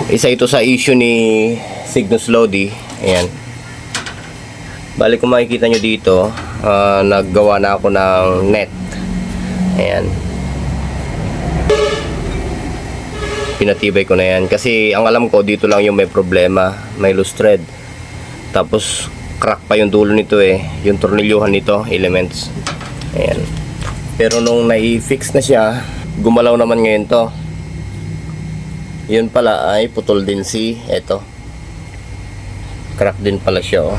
Isa ito sa issue ni Cygnus Lodi. Ayan. Bali kung makikita nyo dito, naggawa na ako ng net. Ayan. Pinatibay ko na yan. Kasi ang alam ko, dito lang yung may problema. May loose thread. Tapos, crack pa yung dulo nito eh. Yung tornilyuhan nito, elements. Ayan. Pero nung nai-fix na siya, gumalaw naman ngayon to. Yun pala ay putol din si eto. Crack din pala siya oh.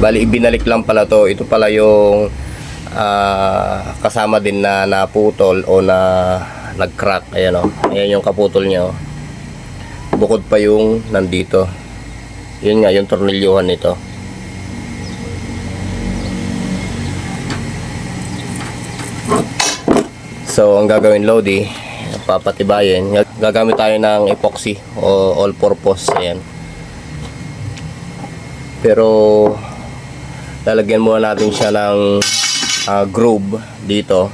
Bali ibinalik lang pala to. Ito pala yung kasama din na naputol o na nag-crack. Ayan oh. Ayan yung kaputol niya oh. Bukod pa yung nandito. Yun nga yung tornilyuhan nito. So ang gagawin Lodi, papatibayin, gagamit tayo ng epoxy o all purpose. Ayan. Pero lalagyan muna natin siya ng groove dito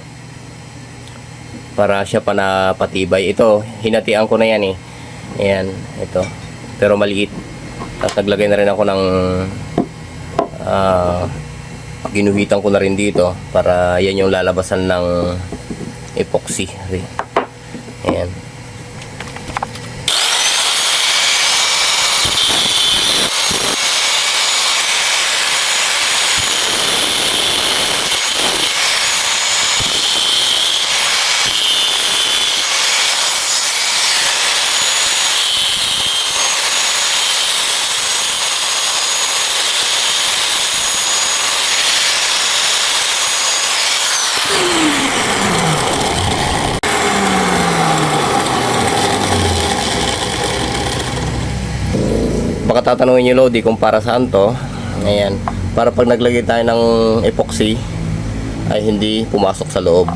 para siya pa na patibay. Ito hinatian ko na yan eh. Ayan, ito. Pero maliit. At naglagay na rin ako ng ginuhitan ko na rin dito para yan yung lalabasan ng epoxy. Ayan. Baka tatanungin nyo Lodi kung para saan to. Ayan. Para pag naglagay tayo ng epoxy ay hindi pumasok sa loob.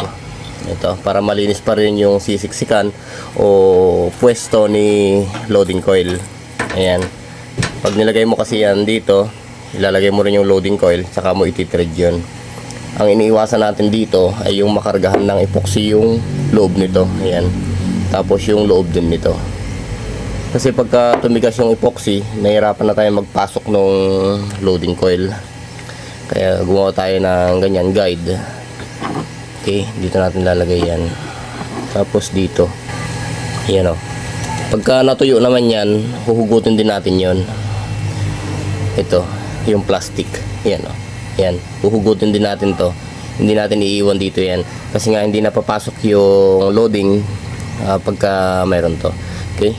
Ito. Para malinis pa rin yung sisiksikan o pwesto ni loading coil. Ayan. Pag nilagay mo kasi yan dito, ilalagay mo rin yung loading coil saka mo ititread yun. Ang iniiwasan natin dito ay yung makargahan ng epoxy yung loob nito. Ayan. Tapos yung loob din nito. Kasi pagka tumigas yung epoxy, nahirapan na tayo magpasok ng loading coil. Kaya gumawa tayo ng ganyan guide. Okay, dito natin lalagay yan. Tapos dito. Yan o. Pagka natuyo naman yan, huhugutin din natin yon. Ito, yung plastic. Yan o. Yan, huhugutin din natin to. Hindi natin iiwan dito yan. Kasi nga hindi napapasok yung loading pagka mayroon to. Okay.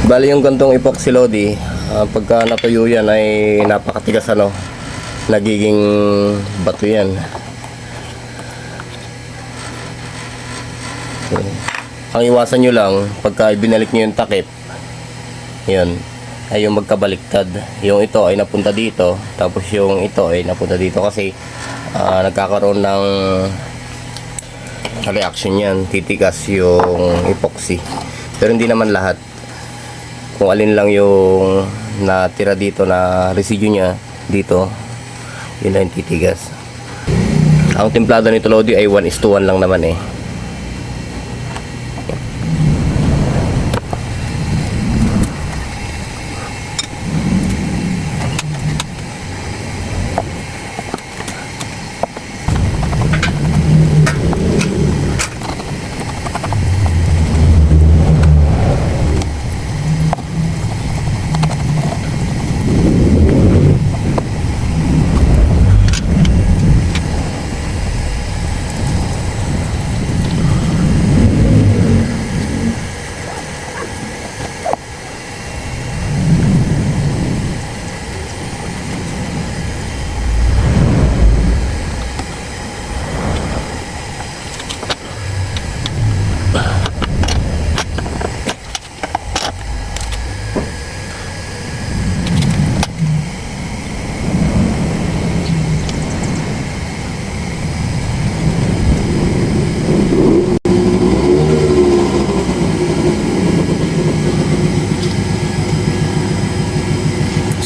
Bali yung gantong epoxy Lodi, pagka natuyo yan ay napakatigas ano, nagiging bato yan. Okay. Ang iwasan nyo lang, pagka binalik nyo yung takip, yun, ay yung magkabaliktad. Yung ito ay napunta dito, tapos yung ito ay napunta dito kasi nagkakaroon ng reaction yan, titigas yung epoxy. Pero hindi naman lahat. Kung alin lang yung natira dito na residue nya dito, yun lang yung titigas. Ang templado nito Lodi ay 1:1 lang naman eh.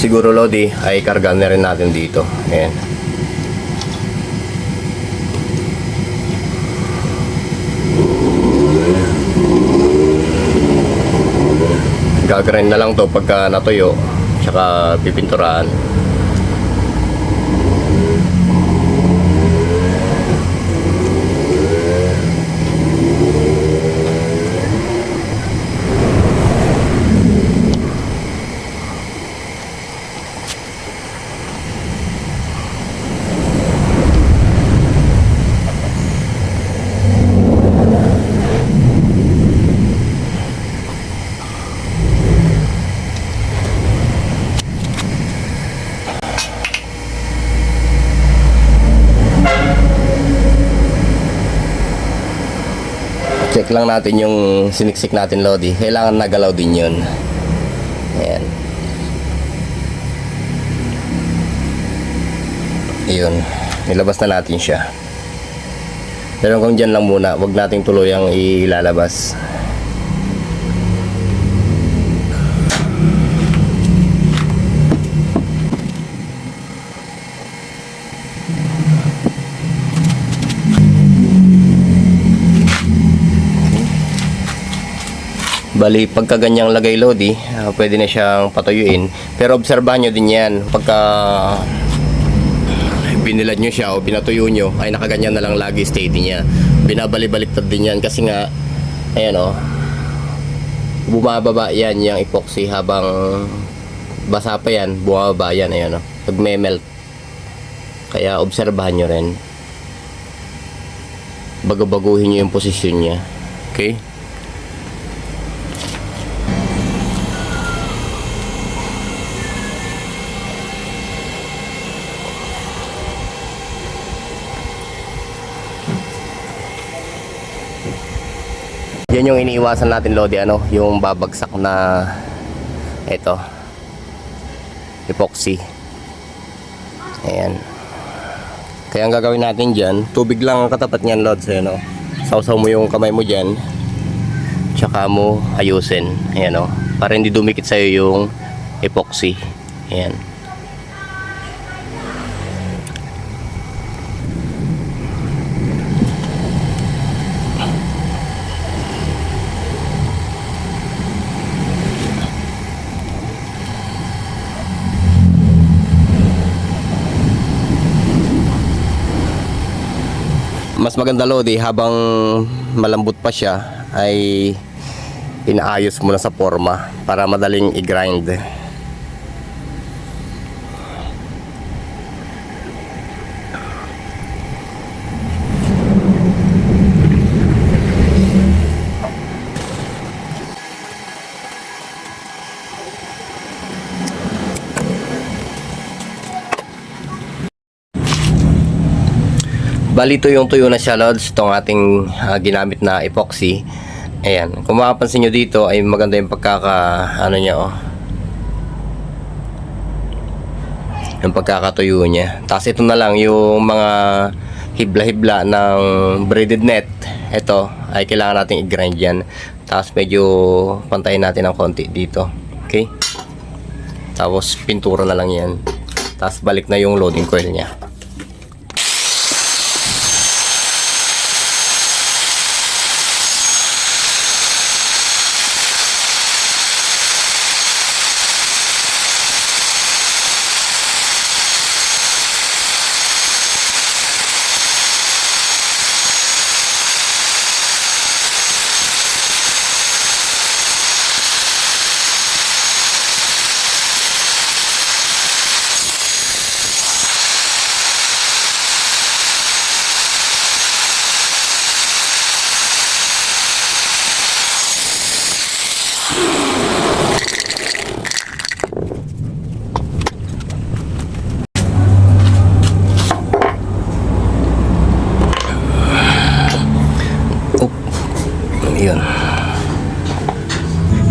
siguro Lodi ay karga na rin natin dito. Ayan. Gagawin na lang to pagka natuyo, tsaka pipinturahan. Check lang natin yung siniksik natin Lodi. Kailangan nagalaw din yun. Ayan. Ayun. Nilabas na natin siya. Pero kung dyan lang muna, wag nating tuluyang ilalabas. Bali, pagka ganyang lagay Lodi, pwede na siyang patuyuin. Pero obserbahan nyo din yan. Pagka binilad nyo siya o pinatuyo nyo, ay nakaganyan na lang lagi steady niya. Binabali-baliktad din yan kasi nga, ayan o, bumababa yan yung epoxy habang basa pa yan, bumababa yan, ayan o, nagme-melt. Kaya obserbahan nyo rin. Bago-baguhin nyo yung posisyon niya. Okay? Yan yung iniiwasan natin Lodi, ano, yung babagsak na ito epoxy. Ayan. Kaya ang gagawin natin dyan, tubig lang ang katapat nyan Lods, ano. Sausaw mo yung kamay mo dyan, tsaka mo ayusin, ayan o, para hindi dumikit sa'yo yung epoxy. Ayan. Mas maganda Lodi, habang malambot pa siya ay inaayos mo na sa forma para madaling i-grind. Bali tuyong-tuyo na siya Lods, itong ating ginamit na epoxy. Ayan, kung mapapansin nyo dito ay maganda yung ano niya oh. Yung pagkakatuyo niya. Tapos ito na lang yung mga hibla-hibla ng braided net. Ito ay kailangan natin i-grind yan. Tapos medyo pantayin natin ng konti dito. Okay? Tapos pintura na lang yan. Tapos balik na yung loading coil niya. Yun.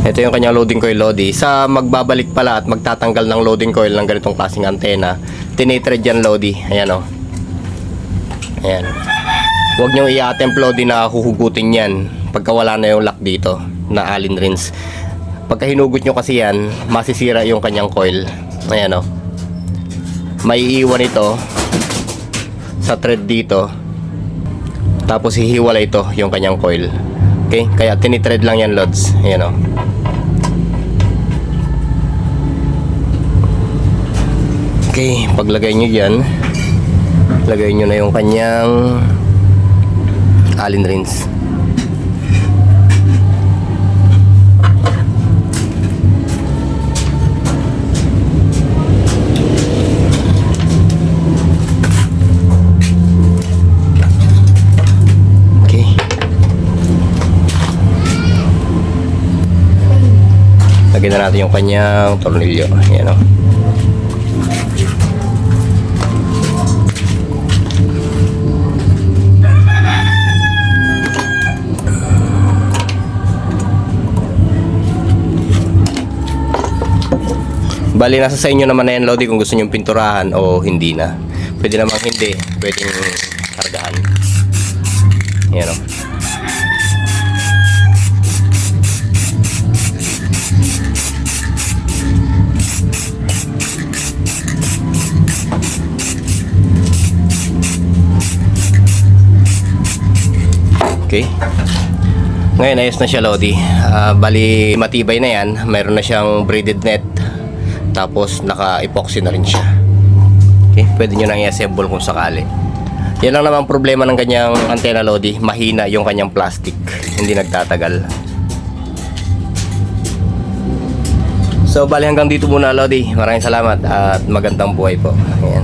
Ito yung kanyang loading coil Lodi. Sa magbabalik pala at magtatanggal ng loading coil ng ganitong klaseng antena, tinitread yan Lodi. Ayan o. Ayan. Huwag nyo i-attempt Lodi na huhugutin yan pagka wala na yung lock dito na Allen wrench. Pagka hinugot nyo kasi yan, masisira yung kanyang coil. Ayan o. May iwan ito sa thread dito. Tapos hihiwala ito yung kanyang coil. Okay? Kaya tinitread lang yan, lods. Ayan o. Okay, paglagay nyo dyan, lagay nyo na yung kanyang Allen rinse. Okay. Lagyan na natin yung kanyang tornilyo. Ayan o. Bali, nasa sa inyo naman na yan, Lodi, kung gusto nyo pinturahan o hindi na. Pwede namang hindi, pwedeng kargahan. Yan o. Okay. Ngayon, ayos na siya, Lodi. Bali, matibay na yan. Mayroon na siyang braided net. Tapos naka-epoxy na rin siya. Okay, pwede nyo nang i-assemble kung sakali. Yan lang naman problema ng kanyang antena, Lodi. Mahina yung kanyang plastic. Hindi nagtatagal. So bali hanggang dito muna, Lodi. Maraming salamat at magandang buhay po. Ayan.